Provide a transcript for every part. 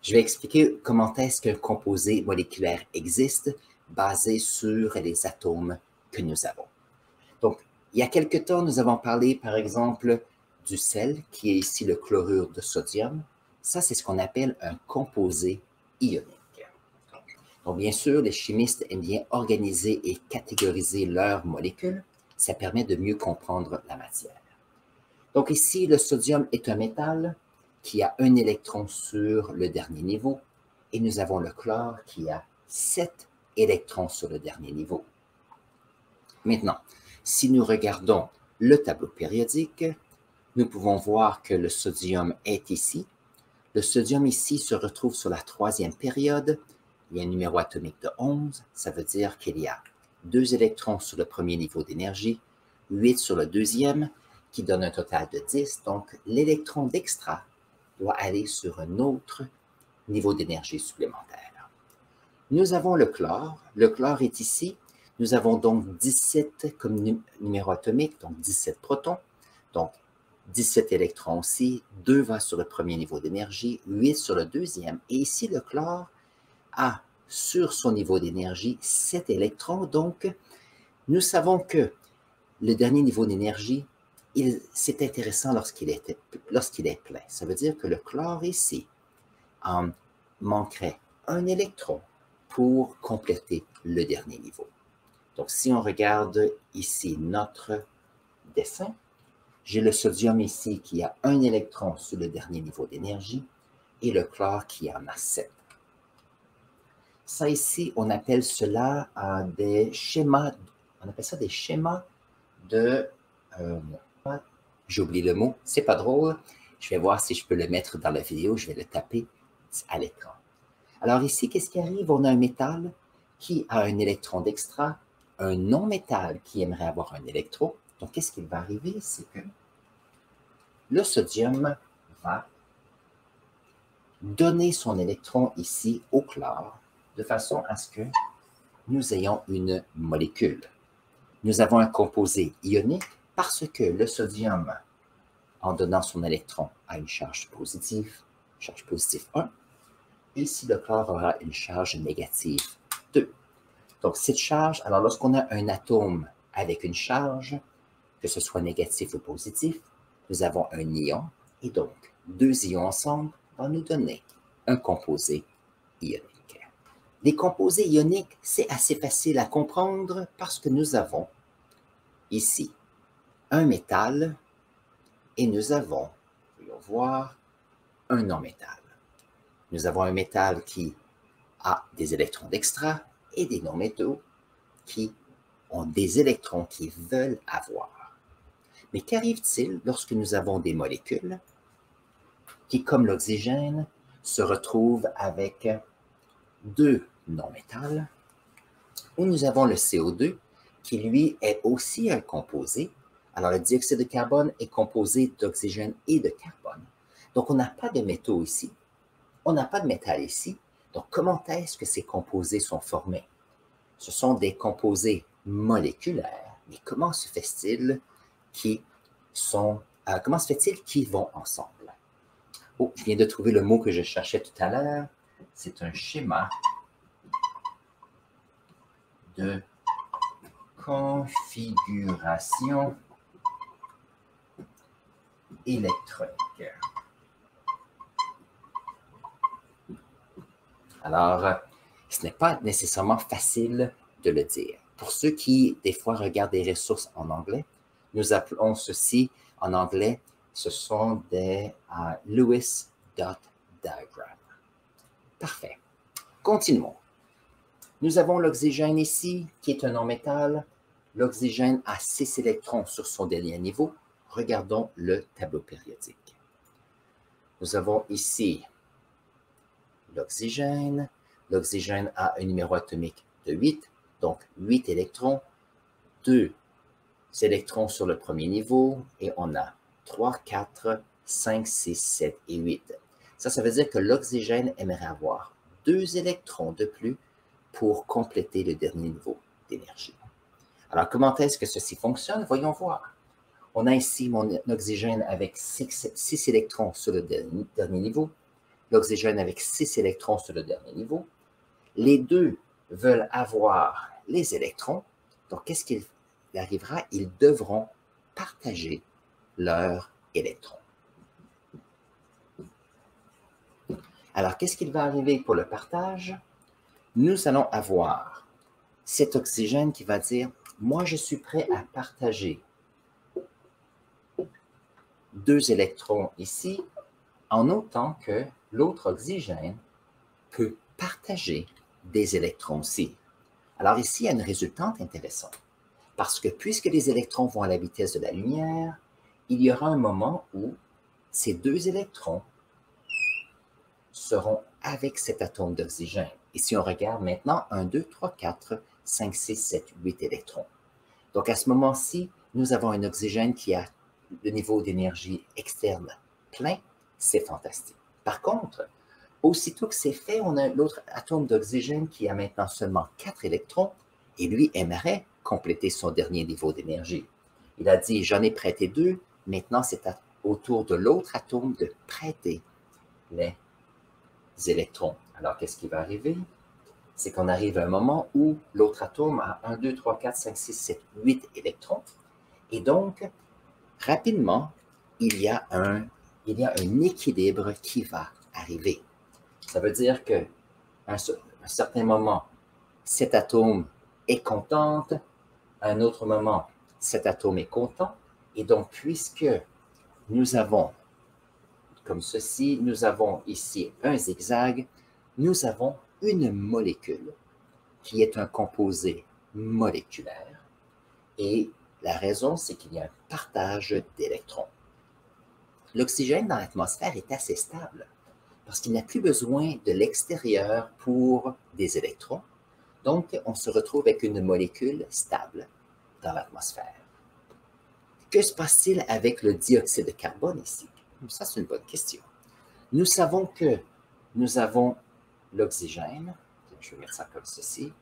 Je vais expliquer comment est-ce qu'un composé moléculaire existe basé sur les atomes que nous avons. Donc, il y a quelque temps, nous avons parlé, par exemple, du sel, qui est ici le chlorure de sodium. Ça, c'est ce qu'on appelle un composé ionique. Donc, bien sûr, les chimistes aiment bien organiser et catégoriser leurs molécules. Ça permet de mieux comprendre la matière. Donc, ici, le sodium est un métal qui a un électron sur le dernier niveau, et nous avons le chlore qui a 7 électrons sur le dernier niveau. Maintenant, si nous regardons le tableau périodique, nous pouvons voir que le sodium est ici. Le sodium ici se retrouve sur la 3e période. Il y a un numéro atomique de 11. Ça veut dire qu'il y a 2 électrons sur le premier niveau d'énergie, 8 sur le deuxième, qui donne un total de 10. Donc, l'électron d'extra doit aller sur un autre niveau d'énergie supplémentaire. Nous avons le chlore. Le chlore est ici. Nous avons donc 17 comme numéro atomique, donc 17 protons. Donc, 17 électrons aussi. 2 va sur le premier niveau d'énergie, 8 sur le deuxième. Et ici, le chlore a sur son niveau d'énergie 7 électrons. Donc, nous savons que le dernier niveau d'énergie, c'est intéressant lorsqu'il est plein. Ça veut dire que le chlore ici manquerait un électron pour compléter le dernier niveau. Donc, si on regarde ici notre dessin, j'ai le sodium ici qui a un électron sur le dernier niveau d'énergie et le chlore qui en a 7. Ça ici, on appelle cela des schémas, on appelle ça des schémas de... j'ai oublié le mot, c'est pas drôle. Je vais voir si je peux le mettre dans la vidéo, je vais le taper à l'écran. Alors ici, qu'est-ce qui arrive? On a un métal qui a un électron d'extra, un non-métal qui aimerait avoir un électron. Donc, qu'est-ce qui va arriver? C'est que le sodium va donner son électron ici au chlore de façon à ce que nous ayons une molécule. Nous avons un composé ionique parce que le sodium, en donnant son électron, a une charge positive 1, et ici le chlore aura une charge négative 2. Donc, cette charge, alors lorsqu'on a un atome avec une charge, que ce soit négatif ou positif, nous avons un ion, et donc 2 ions ensemble vont nous donner un composé ionique. Les composés ioniques, c'est assez facile à comprendre parce que nous avons ici un métal et nous avons, voyons voir, un non-métal. Nous avons un métal qui a des électrons d'extra et des non-métaux qui ont des électrons qu'ils veulent avoir. Mais qu'arrive-t-il lorsque nous avons des molécules qui, comme l'oxygène, se retrouvent avec 2 non-métals, où nous avons le CO2 qui, lui, est aussi un composé. Alors, le dioxyde de carbone est composé d'oxygène et de carbone. Donc, on n'a pas de métaux ici. On n'a pas de métal ici. Donc, comment est-ce que ces composés sont formés? Ce sont des composés moléculaires. Mais comment se fait-il qu'ils vont ensemble? Oh, je viens de trouver le mot que je cherchais tout à l'heure. C'est un schéma de configuration électronique. Alors, ce n'est pas nécessairement facile de le dire. Pour ceux qui, des fois, regardent des ressources en anglais, nous appelons ceci, en anglais, ce sont des Lewis dot diagram. Parfait. Continuons. Nous avons l'oxygène ici, qui est un non-métal. L'oxygène a 6 électrons sur son dernier niveau. Regardons le tableau périodique. Nous avons ici l'oxygène. L'oxygène a un numéro atomique de 8, donc 8 électrons, 2 électrons sur le premier niveau, et on a 3, 4, 5, 6, 7 et 8. Ça veut dire que l'oxygène aimerait avoir 2 électrons de plus pour compléter le dernier niveau d'énergie. Alors, comment est-ce que ceci fonctionne? Voyons voir. On a ici mon oxygène avec 6 électrons sur le dernier niveau. l'oxygène avec 6 électrons sur le dernier niveau. Les deux veulent avoir les électrons. Donc, qu'est-ce qu'il arrivera? Ils devront partager leurs électrons. Alors, qu'est-ce qu'il va arriver pour le partage? Nous allons avoir cet oxygène qui va dire « Moi, je suis prêt à partager 2 électrons ici, en autant que l'autre oxygène peut partager des électrons aussi. » Alors ici, il y a une résultante intéressante, parce que puisque les électrons vont à la vitesse de la lumière, il y aura un moment où ces 2 électrons seront avec cet atome d'oxygène. Et si on regarde maintenant, 1, 2, 3, 4, 5, 6, 7, 8 électrons. Donc à ce moment-ci, nous avons un oxygène qui a le niveau d'énergie externe plein, c'est fantastique. Par contre, aussitôt que c'est fait, on a l'autre atome d'oxygène qui a maintenant seulement 4 électrons et lui aimerait compléter son dernier niveau d'énergie. Il a dit, j'en ai prêté 2, maintenant c'est au tour de l'autre atome de prêter les électrons. Alors, qu'est-ce qui va arriver? C'est qu'on arrive à un moment où l'autre atome a 1, 2, 3, 4, 5, 6, 7, 8 électrons. Et donc, rapidement, il y a un équilibre qui va arriver. Ça veut dire qu'à un certain moment, cet atome est contente, à un autre moment, cet atome est content. Et donc, puisque nous avons, comme ceci, nous avons ici un zigzag, nous avons une molécule qui est un composé moléculaire. Et la raison, c'est qu'il y a un partage d'électrons. L'oxygène dans l'atmosphère est assez stable parce qu'il n'a plus besoin de l'extérieur pour des électrons. Donc, on se retrouve avec une molécule stable dans l'atmosphère. Que se passe-t-il avec le dioxyde de carbone ici? Ça, c'est une bonne question. Nous savons que nous avons l'oxygène. Je vais mettre ça comme ceci.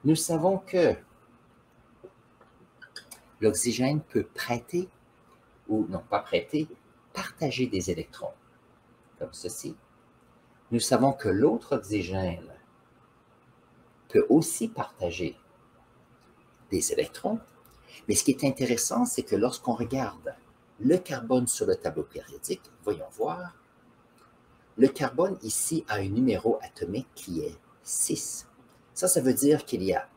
Nous savons que l'oxygène peut prêter, ou non pas prêter, partager des électrons, comme ceci. Nous savons que l'autre oxygène peut aussi partager des électrons. Mais ce qui est intéressant, c'est que lorsqu'on regarde le carbone sur le tableau périodique, voyons voir, le carbone ici a un numéro atomique qui est 6. Ça veut dire qu'il y a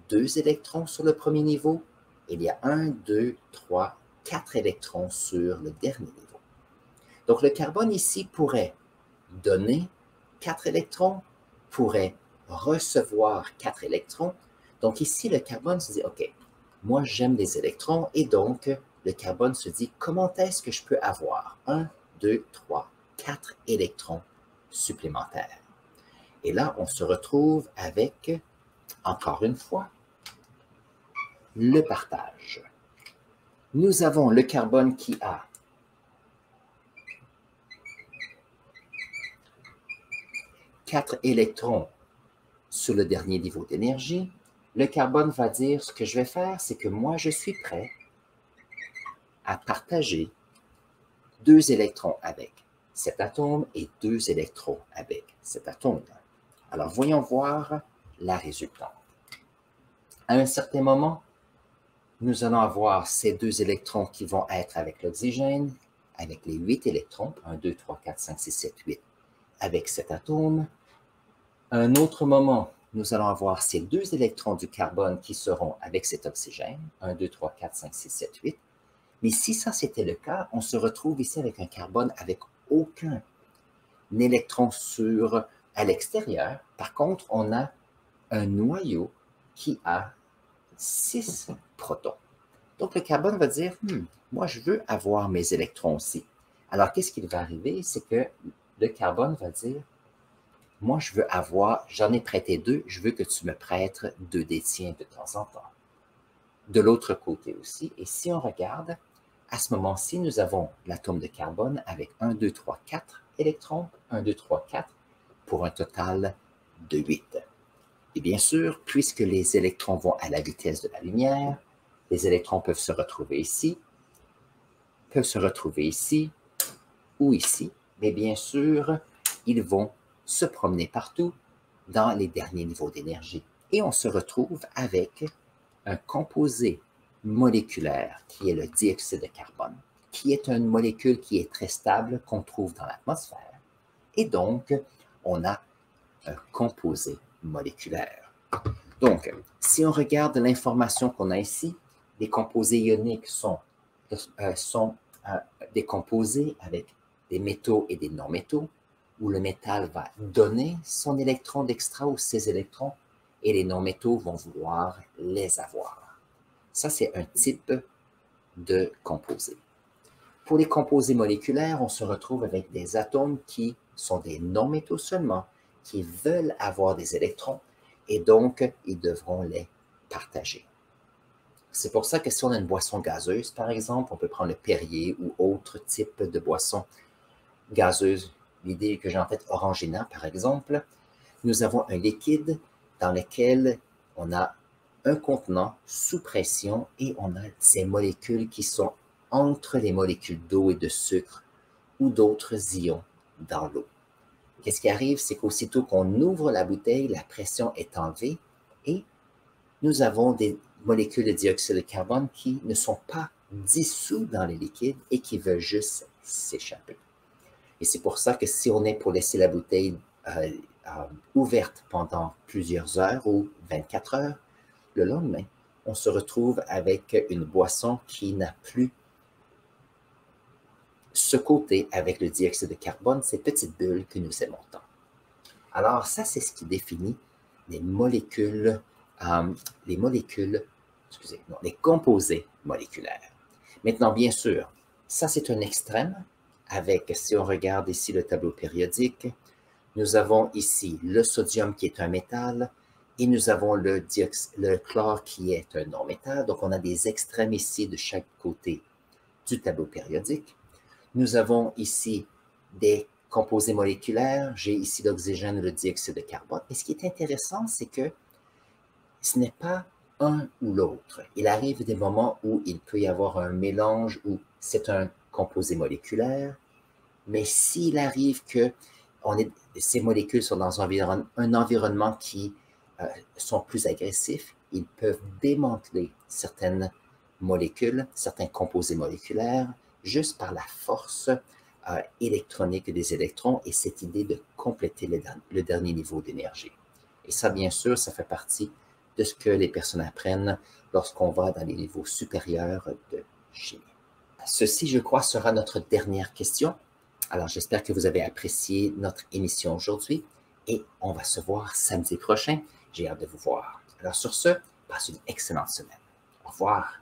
2 électrons sur le premier niveau, il y a 1, 2, 3, 4 électrons sur le dernier niveau. Donc le carbone ici pourrait donner 4 électrons, pourrait recevoir 4 électrons. Donc ici, le carbone se dit, OK, moi j'aime les électrons et donc le carbone se dit, comment est-ce que je peux avoir 1, 2, 3, 4 électrons supplémentaires? Et là, on se retrouve avec, encore une fois, le partage. Nous avons le carbone qui a quatre électrons sur le dernier niveau d'énergie. Le carbone va dire, ce que je vais faire, c'est que moi, je suis prêt à partager 2 électrons avec cet atome et 2 électrons avec cet atome. Alors, voyons voir la résultante. À un certain moment, nous allons avoir ces 2 électrons qui vont être avec l'oxygène, avec les 8 électrons, 1, 2, 3, 4, 5, 6, 7, 8, avec cet atome. À un autre moment, nous allons avoir ces 2 électrons du carbone qui seront avec cet oxygène, 1, 2, 3, 4, 5, 6, 7, 8. Mais si ça c'était le cas, on se retrouve ici avec un carbone avec aucun électron à l'extérieur. Par contre, on a un noyau qui a 6 protons. Donc, le carbone va dire, moi, je veux avoir mes électrons aussi. Alors, qu'est-ce qui va arriver? C'est que le carbone va dire, moi, je veux avoir, j'en ai prêté 2, je veux que tu me prêtes 2 des tiens de temps en temps. De l'autre côté aussi, et si on regarde, à ce moment-ci, nous avons l'atome de carbone avec 1, 2, 3, 4 électrons, 1, 2, 3, 4, pour un total de 8. Et bien sûr, puisque les électrons vont à la vitesse de la lumière, les électrons peuvent se retrouver ici, ou ici, mais bien sûr, ils vont se promener partout dans les derniers niveaux d'énergie. Et on se retrouve avec un composé moléculaire qui est le dioxyde de carbone, qui est une molécule qui est très stable, qu'on trouve dans l'atmosphère. Et donc, on a un composé moléculaire. Donc, si on regarde l'information qu'on a ici, les composés ioniques sont des composés avec des métaux et des non-métaux, où le métal va donner son électron d'extra ou ses électrons, et les non-métaux vont vouloir les avoir. Ça, c'est un type de composé. Pour les composés moléculaires, on se retrouve avec des atomes qui sont des non-métaux seulement, qui veulent avoir des électrons, et donc, ils devront les partager. C'est pour ça que si on a une boisson gazeuse, par exemple, on peut prendre le Perrier ou autre type de boisson gazeuse. L'idée que j'ai en tête, Orangina, par exemple, nous avons un liquide dans lequel on a un contenant sous pression et on a ces molécules qui sont entre les molécules d'eau et de sucre ou d'autres ions dans l'eau. Qu'est-ce qui arrive? C'est qu'aussitôt qu'on ouvre la bouteille, la pression est enlevée et nous avons des molécules de dioxyde de carbone qui ne sont pas dissous dans les liquides et qui veulent juste s'échapper. Et c'est pour ça que si on est pour laisser la bouteille ouverte pendant plusieurs heures ou 24 heures, le lendemain, on se retrouve avec une boisson qui n'a plus ce côté avec le dioxyde de carbone, ces petites bulles que nous aimons tant. Alors ça, c'est ce qui définit les molécules, les composés moléculaires. Maintenant, bien sûr, ça c'est un extrême avec, si on regarde ici le tableau périodique, nous avons ici le sodium qui est un métal et nous avons le chlore qui est un non-métal. Donc, on a des extrêmes ici de chaque côté du tableau périodique. Nous avons ici des composés moléculaires. J'ai ici l'oxygène et le dioxyde de carbone. Et ce qui est intéressant, c'est que ce n'est pas un ou l'autre. Il arrive des moments où il peut y avoir un mélange où c'est un composé moléculaire, mais s'il arrive que ces molécules sont dans un environnement qui sont plus agressifs, ils peuvent démanteler certaines molécules, certains composés moléculaires, juste par la force électronique des électrons et cette idée de compléter le dernier niveau d'énergie. Et ça, bien sûr, ça fait partie de ce que les personnes apprennent lorsqu'on va dans les niveaux supérieurs de chimie. Ceci, je crois, sera notre dernière question. Alors, j'espère que vous avez apprécié notre émission aujourd'hui et on va se voir samedi prochain. J'ai hâte de vous voir. Alors, sur ce, passez une excellente semaine. Au revoir.